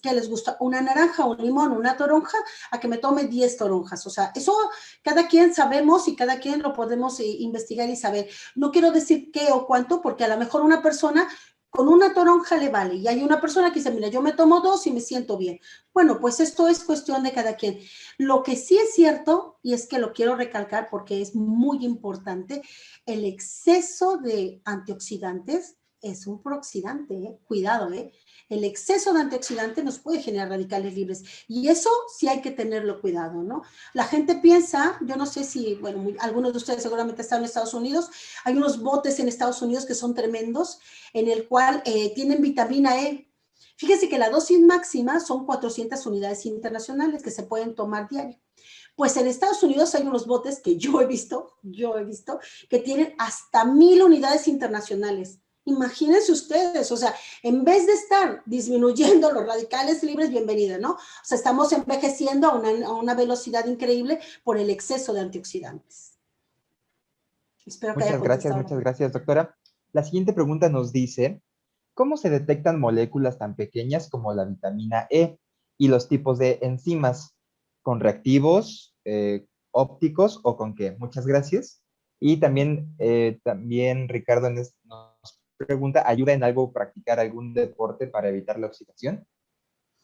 que les gusta, una naranja, un limón, una toronja, a que me tome 10 toronjas. O sea, eso cada quien sabemos y cada quien lo podemos investigar y saber. No quiero decir qué o cuánto, porque a lo mejor una persona con una toronja le vale. Y hay una persona que dice, mira, yo me tomo 2 y me siento bien. Bueno, pues esto es cuestión de cada quien. Lo que sí es cierto, y es que lo quiero recalcar porque es muy importante, el exceso de antioxidantes es un prooxidante, cuidado, el exceso de antioxidantes nos puede generar radicales libres y eso sí hay que tenerlo cuidado, ¿no? La gente piensa, yo no sé si, bueno, algunos de ustedes seguramente están en Estados Unidos, hay unos botes en Estados Unidos que son tremendos, en el cual tienen vitamina E. Fíjense que la dosis máxima son 400 unidades internacionales que se pueden tomar diario. Pues en Estados Unidos hay unos botes que yo he visto, que tienen hasta 1000 unidades internacionales. Imagínense ustedes, o sea, en vez de estar disminuyendo los radicales libres, bienvenida, ¿no? O sea, estamos envejeciendo a una velocidad increíble por el exceso de antioxidantes. Espero que haya contestado. Muchas gracias, doctora. La siguiente pregunta nos dice, ¿cómo se detectan moléculas tan pequeñas como la vitamina E y los tipos de enzimas? ¿Con reactivos, ópticos o con qué? Muchas gracias. Y también Ricardo nos pregunta, ¿ayuda en algo practicar algún deporte para evitar la oxidación?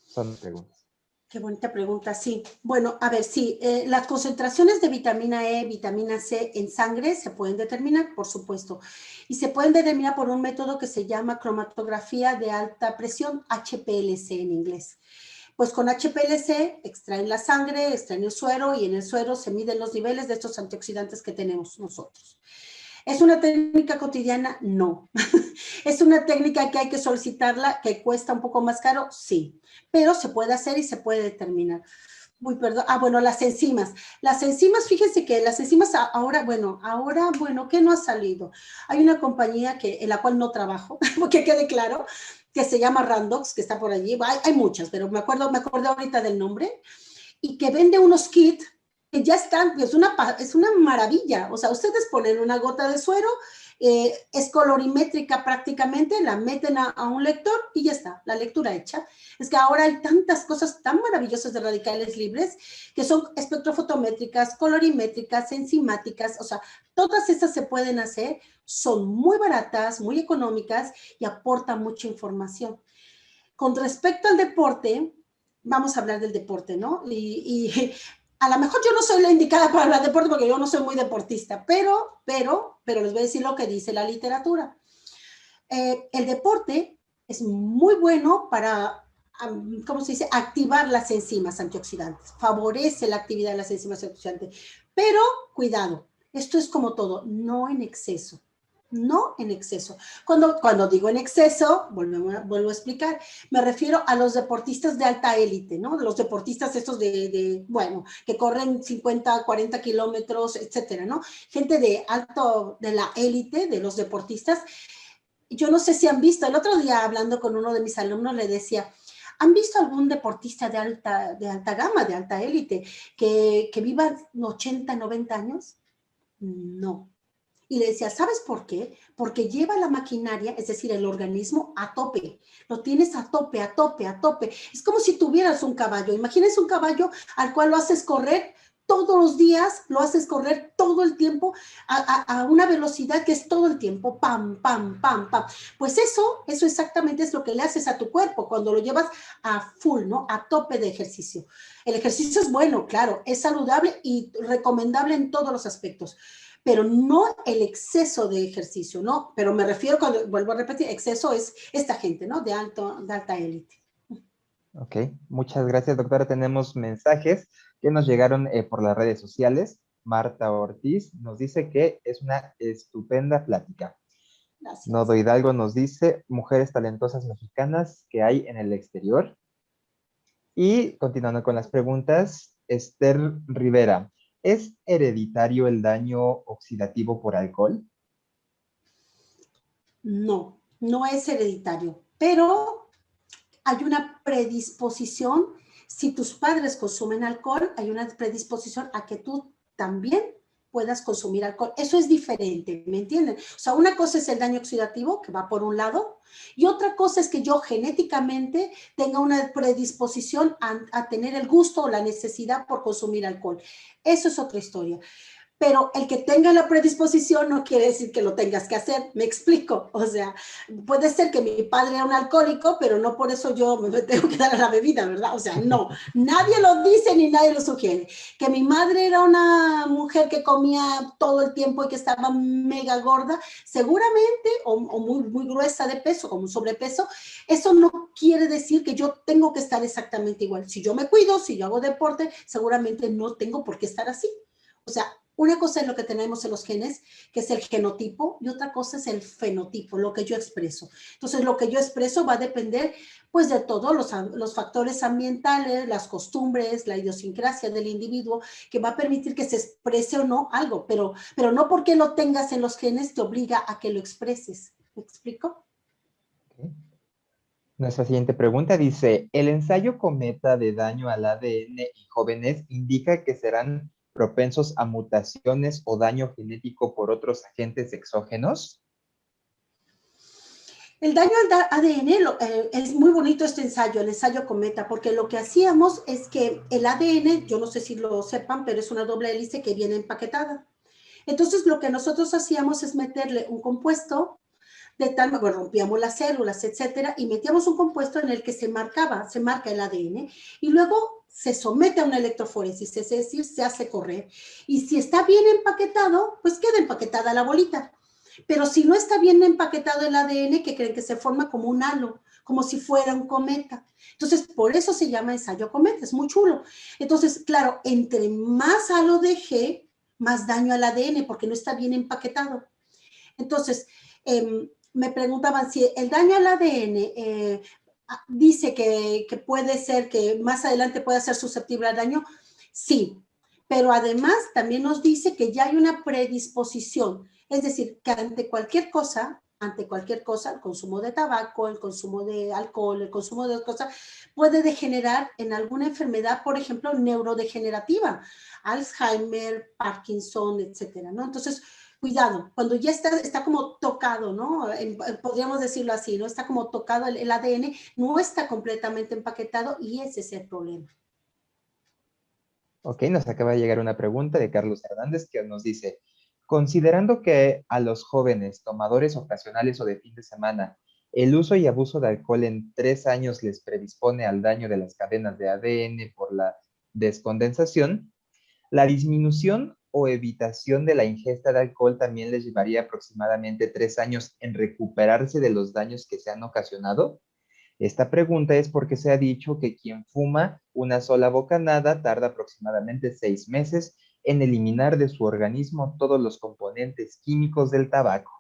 Son preguntas. Qué bonita pregunta, sí. Bueno, a ver, sí, las concentraciones de vitamina E, vitamina C en sangre se pueden determinar, por supuesto, y se pueden determinar por un método que se llama cromatografía de alta presión, HPLC en inglés. Pues con HPLC extraen la sangre, extraen el suero y en el suero se miden los niveles de estos antioxidantes que tenemos nosotros. ¿Es una técnica cotidiana? No. ¿Es una técnica que hay que solicitarla, que cuesta un poco más caro? Sí, pero se puede hacer y se puede determinar. Uy, perdón. Bueno, las enzimas. Las enzimas, fíjense que las enzimas ahora, ¿qué no ha salido? Hay una compañía en la cual no trabajo, porque quede claro, que se llama Randox, que está por allí. Hay muchas, pero me acuerdo ahorita del nombre, y que vende unos kits que ya están, es una maravilla. O sea, ustedes ponen una gota de suero, es colorimétrica prácticamente, la meten a un lector y ya está, la lectura hecha. Es que ahora hay tantas cosas tan maravillosas de radicales libres que son espectrofotométricas, colorimétricas, enzimáticas, o sea, todas esas se pueden hacer, son muy baratas, muy económicas y aportan mucha información. Con respecto al deporte, vamos a hablar del deporte, ¿no? Y a lo mejor yo no soy la indicada para hablar de deporte porque yo no soy muy deportista, pero les voy a decir lo que dice la literatura. El deporte es muy bueno para, ¿cómo se dice?, activar las enzimas antioxidantes, favorece la actividad de las enzimas antioxidantes, pero cuidado, esto es como todo, no en exceso. No en exceso. Cuando digo en exceso, vuelvo a explicar, me refiero a los deportistas de alta élite, ¿no? Los deportistas estos que corren 50, 40 kilómetros, etcétera, ¿no? Gente de la élite, de los deportistas. Yo no sé si han visto, el otro día hablando con uno de mis alumnos le decía, ¿han visto algún deportista de alta gama, de alta élite, que viva 80, 90 años? No. Y le decía, ¿sabes por qué? Porque lleva la maquinaria, es decir, el organismo a tope. Lo tienes a tope, a tope, a tope. Es como si tuvieras un caballo. Imagínense un caballo al cual lo haces correr todos los días, lo haces correr todo el tiempo a una velocidad que es todo el tiempo, pam, pam, pam, pam. Pues eso exactamente es lo que le haces a tu cuerpo cuando lo llevas a full, ¿no? A tope de ejercicio. El ejercicio es bueno, claro, es saludable y recomendable en todos los aspectos, pero no el exceso de ejercicio, ¿no? Pero me refiero, cuando vuelvo a repetir, exceso es esta gente, ¿no? De alta élite. Ok, muchas gracias, doctora. Tenemos mensajes que nos llegaron por las redes sociales. Marta Ortiz nos dice que es una estupenda plática. Gracias. Nodo Hidalgo nos dice, mujeres talentosas mexicanas que hay en el exterior. Y continuando con las preguntas, Esther Rivera, ¿es hereditario el daño oxidativo por alcohol? No, no es hereditario, pero hay una predisposición. Si tus padres consumen alcohol, hay una predisposición a que tú también puedas consumir alcohol. Eso es diferente, ¿me entienden? O sea, una cosa es el daño oxidativo, que va por un lado, y otra cosa es que yo genéticamente tenga una predisposición a tener el gusto o la necesidad por consumir alcohol. Eso es otra historia. Pero el que tenga la predisposición no quiere decir que lo tengas que hacer, me explico. O sea, puede ser que mi padre era un alcohólico, pero no por eso yo me tengo que dar a la bebida, ¿verdad? O sea, no, nadie lo dice ni nadie lo sugiere. Que mi madre era una mujer que comía todo el tiempo y que estaba mega gorda, seguramente, o muy gruesa de peso, como un sobrepeso, eso no quiere decir que yo tengo que estar exactamente igual. Si yo me cuido, si yo hago deporte, seguramente no tengo por qué estar así. O sea, una cosa es lo que tenemos en los genes, que es el genotipo, y otra cosa es el fenotipo, lo que yo expreso. Entonces, lo que yo expreso va a depender, pues, de todos los factores ambientales, las costumbres, la idiosincrasia del individuo, que va a permitir que se exprese o no algo, pero no porque lo tengas en los genes te obliga a que lo expreses. ¿Me explico? Ok. Nuestra siguiente pregunta dice, ¿el ensayo cometa de daño al ADN en jóvenes indica que serán propensos a mutaciones o daño genético por otros agentes exógenos? El daño al ADN es muy bonito este ensayo, el ensayo cometa, porque lo que hacíamos es que el ADN, yo no sé si lo sepan, pero es una doble hélice que viene empaquetada. Entonces, lo que nosotros hacíamos es meterle un compuesto de tal, bueno, rompíamos las células, etcétera, y metíamos un compuesto en el que se marca el ADN, y luego se somete a una electroforesis, es decir, se hace correr. Y si está bien empaquetado, pues queda empaquetada la bolita. Pero si no está bien empaquetado el ADN, ¿qué creen? Que se forma como un halo, como si fuera un cometa. Entonces, por eso se llama ensayo cometa, es muy chulo. Entonces, claro, entre más halo dejé, más daño al ADN, porque no está bien empaquetado. Entonces, me preguntaban si el daño al ADN dice que puede ser que más adelante pueda ser susceptible al daño. Sí, pero además también nos dice que ya hay una predisposición. Es decir, que ante cualquier cosa, el consumo de tabaco, el consumo de alcohol, el consumo de cosas, puede degenerar en alguna enfermedad, por ejemplo, neurodegenerativa, Alzheimer, Parkinson, etcétera, ¿no? Entonces, cuidado, cuando ya está como tocado, ¿no? Podríamos decirlo así, ¿no? Está como tocado el ADN, no está completamente empaquetado y ese es el problema. Ok, nos acaba de llegar una pregunta de Carlos Hernández que nos dice, considerando que a los jóvenes tomadores ocasionales o de fin de semana, el uso y abuso de alcohol en 3 años les predispone al daño de las cadenas de ADN por la descondensación, la disminución o evitación de la ingesta de alcohol también les llevaría aproximadamente 3 años en recuperarse de los daños que se han ocasionado. Esta pregunta es porque se ha dicho que quien fuma una sola bocanada tarda aproximadamente 6 meses en eliminar de su organismo todos los componentes químicos del tabaco.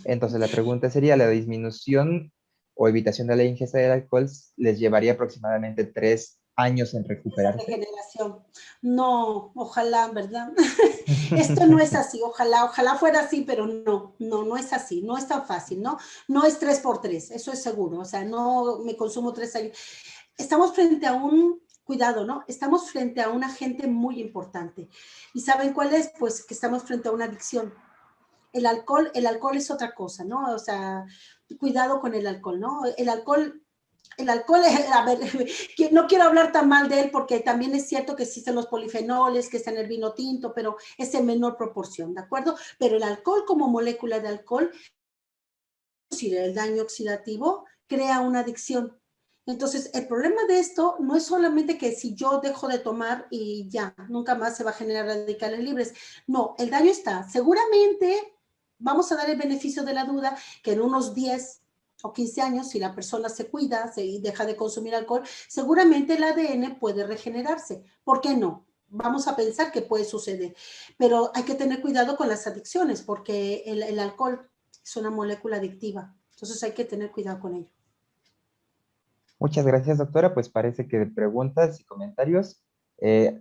Entonces la pregunta sería, ¿la disminución o evitación de la ingesta del alcohol les llevaría aproximadamente 3 años en Esa recuperarse? regeneración. No, ojalá, ¿verdad? Esto no es así, ojalá fuera así, pero no es así, no es tan fácil, ¿no? No es 3 por 3, eso es seguro, o sea, no me consumo 3 años. Estamos frente a cuidado, ¿no? Estamos frente a un agente muy importante. ¿Y saben cuál es? Pues que estamos frente a una adicción. El alcohol es otra cosa, ¿no? O sea, cuidado con el alcohol, ¿no? El alcohol, a ver, no quiero hablar tan mal de él porque también es cierto que existen los polifenoles, que está en el vino tinto, pero es en menor proporción, ¿de acuerdo? Pero el alcohol como molécula de alcohol, si el daño oxidativo crea una adicción. Entonces, el problema de esto no es solamente que si yo dejo de tomar y ya, nunca más se va a generar radicales libres. No, el daño está. Seguramente vamos a dar el beneficio de la duda que en unos 10 o 15 años, si la persona se cuida y deja de consumir alcohol, seguramente el ADN puede regenerarse. ¿Por qué no? Vamos a pensar que puede suceder, pero hay que tener cuidado con las adicciones porque el alcohol es una molécula adictiva, entonces hay que tener cuidado con ello. Muchas gracias, doctora. Pues parece que de preguntas y comentarios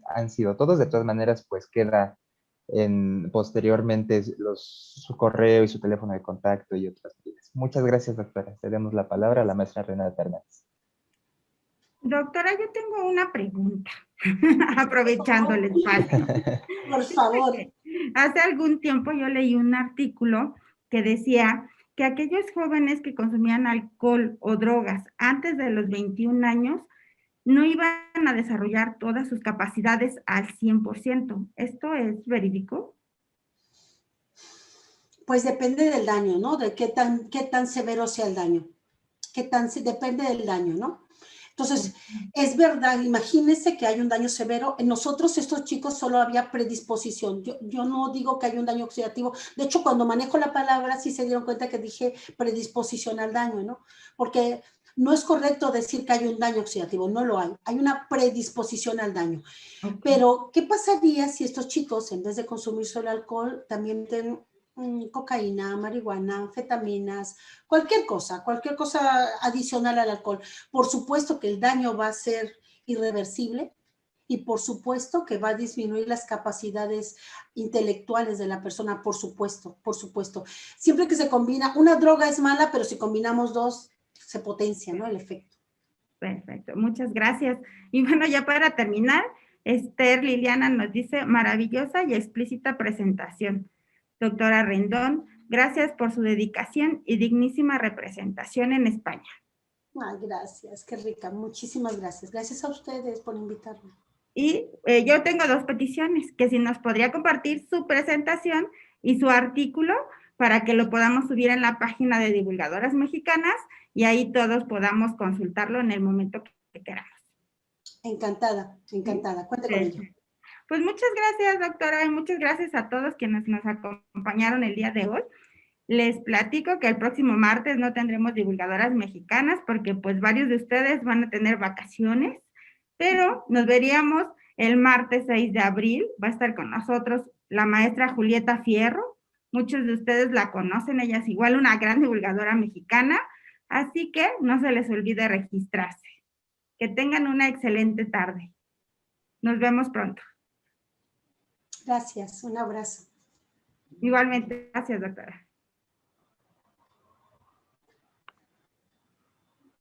han sido todos. De todas maneras, pues queda posteriormente su correo y su teléfono de contacto y otras cosas. Muchas gracias, doctora. Cedemos la palabra a la maestra Renata Hernández. Doctora, yo tengo una pregunta, aprovechando el espacio. Por favor. Hace algún tiempo yo leí un artículo que decía que aquellos jóvenes que consumían alcohol o drogas antes de los 21 años no iban a desarrollar todas sus capacidades al 100%. ¿Esto es verídico? Pues depende del daño, ¿no? De qué tan severo sea el daño. Depende del daño, ¿no? Entonces, es verdad, imagínense que hay un daño severo. En nosotros, estos chicos, solo había predisposición. Yo no digo que hay un daño oxidativo. De hecho, cuando manejo la palabra, sí se dieron cuenta que dije predisposición al daño, ¿no? Porque no es correcto decir que hay un daño oxidativo, no lo hay. Hay una predisposición al daño. Okay. Pero, ¿qué pasaría si estos chicos, en vez de consumir solo alcohol, también tienen cocaína, marihuana, anfetaminas, cualquier cosa adicional al alcohol? Por supuesto que el daño va a ser irreversible y por supuesto que va a disminuir las capacidades intelectuales de la persona, por supuesto, por supuesto. Siempre que se combina, una droga es mala, pero si combinamos dos, se potencia, ¿no? El efecto. Perfecto, muchas gracias. Y bueno, ya para terminar, Esther Liliana nos dice, maravillosa y explícita presentación. Doctora Rendón, gracias por su dedicación y dignísima representación en España. Ay, gracias, qué rica, muchísimas gracias. Gracias a ustedes por invitarme. Y yo tengo dos peticiones, que si nos podría compartir su presentación y su artículo para que lo podamos subir en la página de Divulgadoras Mexicanas y ahí todos podamos consultarlo en el momento que queramos. Encantada, encantada. Cuente con ello. Pues muchas gracias, doctora, y muchas gracias a todos quienes nos acompañaron el día de hoy. Les platico que el próximo martes no tendremos Divulgadoras Mexicanas porque pues varios de ustedes van a tener vacaciones, pero nos veríamos el martes 6 de abril. Va a estar con nosotros la maestra Julieta Fierro. Muchos de ustedes la conocen, ella es igual una gran divulgadora mexicana, así que no se les olvide registrarse. Que tengan una excelente tarde. Nos vemos pronto. Gracias, un abrazo. Igualmente, gracias, doctora.